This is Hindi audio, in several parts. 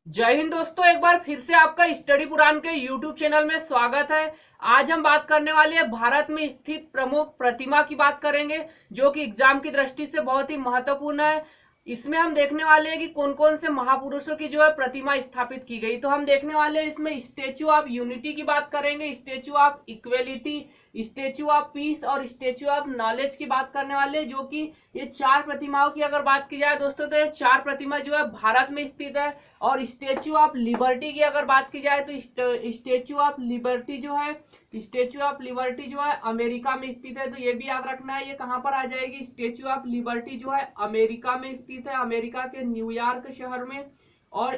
जय हिंद दोस्तों, एक बार फिर से आपका स्टडी पुराण के यूट्यूब चैनल में स्वागत है। आज हम बात करने वाले हैं भारत में स्थित प्रमुख प्रतिमा की बात करेंगे, जो कि एग्जाम की दृष्टि से बहुत ही महत्वपूर्ण है। इसमें हम देखने वाले हैं कि कौन कौन से महापुरुषों की जो है प्रतिमा स्थापित की गई। तो हम देखने वाले हैं इसमें स्टेचू ऑफ यूनिटी की बात करेंगे, statue of equality, statue of peace और स्टेचू ऑफ नॉलेज की बात करने वाले हैं, जो कि ये चार प्रतिमाओं की अगर बात की जाए दोस्तों, तो ये चार प्रतिमा जो है भारत में स्थित है। और स्टेचू ऑफ लिबर्टी की अगर बात की जाए तो स्टेचू ऑफ लिबर्टी जो है, स्टेचू ऑफ लिबर्टी जो है अमेरिका में स्थित है। तो ये भी याद रखना है, ये कहां पर आ जाएगी। स्टेचू ऑफ लिबर्टी जो है अमेरिका में स्थित है, अमेरिका के न्यूयॉर्क शहर में। और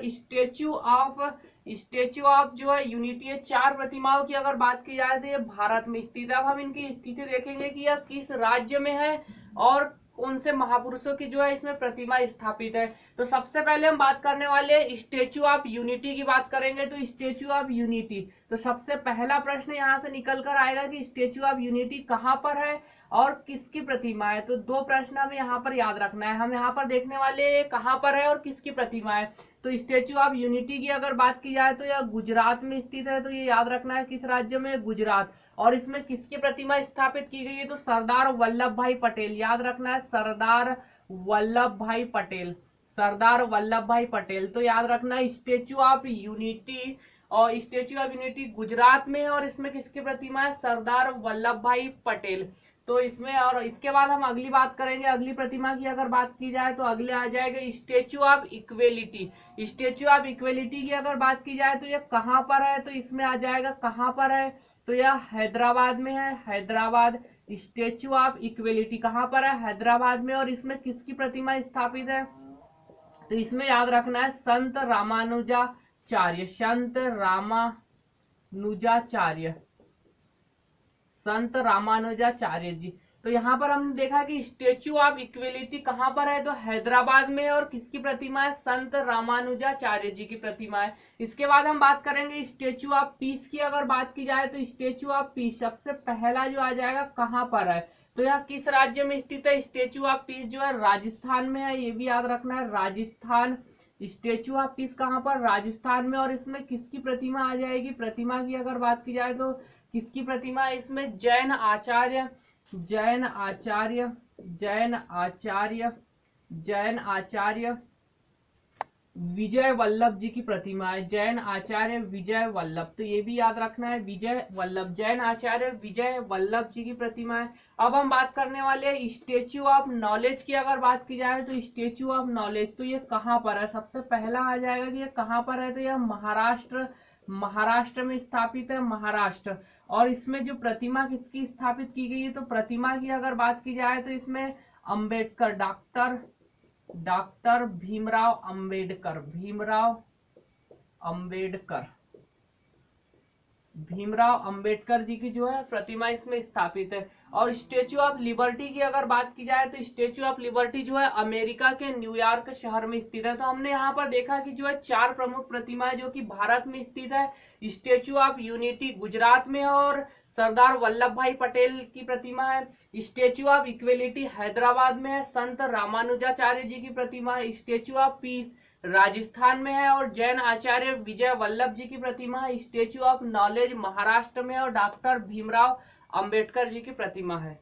स्टेचू ऑफ जो है यूनिटी, ये चार प्रतिमाओं की अगर बात की जाए तो ये भारत में स्थित है। अब हम इनकी स्थिति देखेंगे कि यह किस राज्य में है और कौन से महापुरुषों की जो है इसमें प्रतिमा स्थापित है। तो सबसे पहले हम बात करने वाले स्टेचू ऑफ यूनिटी की बात करेंगे। तो स्टेचू ऑफ यूनिटी, तो सबसे पहला प्रश्न यहाँ से निकल कर आएगा कि स्टेचू ऑफ यूनिटी कहाँ पर है और किसकी प्रतिमा है। तो दो प्रश्न हमें यहाँ पर याद रखना है। हम यहाँ पर देखने वाले कहाँ पर है और किसकी प्रतिमा है। तो स्टेचू ऑफ यूनिटी की अगर बात की जाए तो यह गुजरात में स्थित है। तो ये याद रखना है किस राज्य में, गुजरात। और इसमें किसकी प्रतिमा स्थापित की गई है, तो सरदार वल्लभ भाई पटेल। याद रखना है सरदार वल्लभ भाई पटेल, सरदार वल्लभ भाई पटेल। तो याद रखना है स्टेचू ऑफ यूनिटी, और स्टेचू ऑफ यूनिटी गुजरात में है और इसमें किसकी प्रतिमा है, सरदार वल्लभ भाई पटेल। तो इसमें, और इसके बाद हम अगली बात करेंगे। अगली प्रतिमा की अगर बात की जाए तो अगले आ जाएगा statue of equality. Statue of equality की अगर बात की जाए तो ये कहाँ पर है, तो इसमें आ जाएगा कहाँ पर है, तो यह हैदराबाद में है, हैदराबाद। स्टेचू ऑफ इक्वेलिटी कहाँ पर है, हैदराबाद में। और इसमें किसकी प्रतिमा स्थापित है, तो इसमें याद रखना है संत रामानुजाचार्य, संत रामानुजाचार्य, संत रामानुजाचार्य जी। तो यहाँ पर हमने देखा कि स्टेचू ऑफ इक्वेलिटी कहाँ पर है, तो हैदराबाद में। और किसकी प्रतिमा है, संत रामानुजाचार्य जी की प्रतिमा है। इसके बाद हम बात करेंगे स्टेचू ऑफ पीस की अगर बात की जाए तो स्टेचू ऑफ पीस सबसे पहला जो आ जाएगा कहाँ पर है, तो यह किस राज्य में स्थित है। स्टेचू ऑफ पीस जो है राजस्थान में है, ये भी याद रखना है, राजस्थान। स्टेचू ऑफ पीस कहाँ पर, राजस्थान में। और इसमें किसकी प्रतिमा आ जाएगी, प्रतिमा की अगर बात की जाए तो किसकी प्रतिमा है इसमें, जैन आचार्य, जैन आचार्य, जैन आचार्य, जैन आचार्य विजय वल्लभ जी की प्रतिमा है, जैन आचार्य विजय वल्लभ। तो ये भी याद रखना है, विजय वल्लभ, जैन आचार्य विजय वल्लभ जी की प्रतिमा है। अब हम बात करने वाले हैं स्टेचू ऑफ नॉलेज की अगर बात की जाए तो स्टेचू ऑफ नॉलेज, तो ये कहाँ पर है, सबसे पहला आ जाएगा कि ये कहाँ पर है, तो यह महाराष्ट्र, महाराष्ट्र में स्थापित है, महाराष्ट्र। और इसमें जो प्रतिमा किसकी स्थापित की गई है, तो प्रतिमा की अगर बात की जाए तो इसमें अंबेडकर, डॉक्टर, डॉक्टर भीमराव अंबेडकर, भीमराव अंबेडकर, भीमराव अंबेडकर जी की जो है प्रतिमा इसमें स्थापित है। और स्टेचू ऑफ लिबर्टी की अगर बात की जाए तो स्टेचू ऑफ लिबर्टी जो है अमेरिका के न्यूयॉर्क शहर में स्थित है। तो हमने यहाँ पर देखा कि जो है चार प्रमुख प्रतिमाएं जो कि भारत में स्थित है। स्टेचू ऑफ यूनिटी गुजरात में और सरदार वल्लभ भाई पटेल की प्रतिमा है। स्टेचू ऑफ इक्वेलिटी हैदराबाद में है, संत रामानुजाचार्य जी की प्रतिमा है। स्टेचू ऑफ पीस राजस्थान में है और जैन आचार्य विजय वल्लभ जी की प्रतिमा है। स्टेचू ऑफ नॉलेज महाराष्ट्र में और डॉक्टर भीमराव अंबेडकर जी की प्रतिमा है।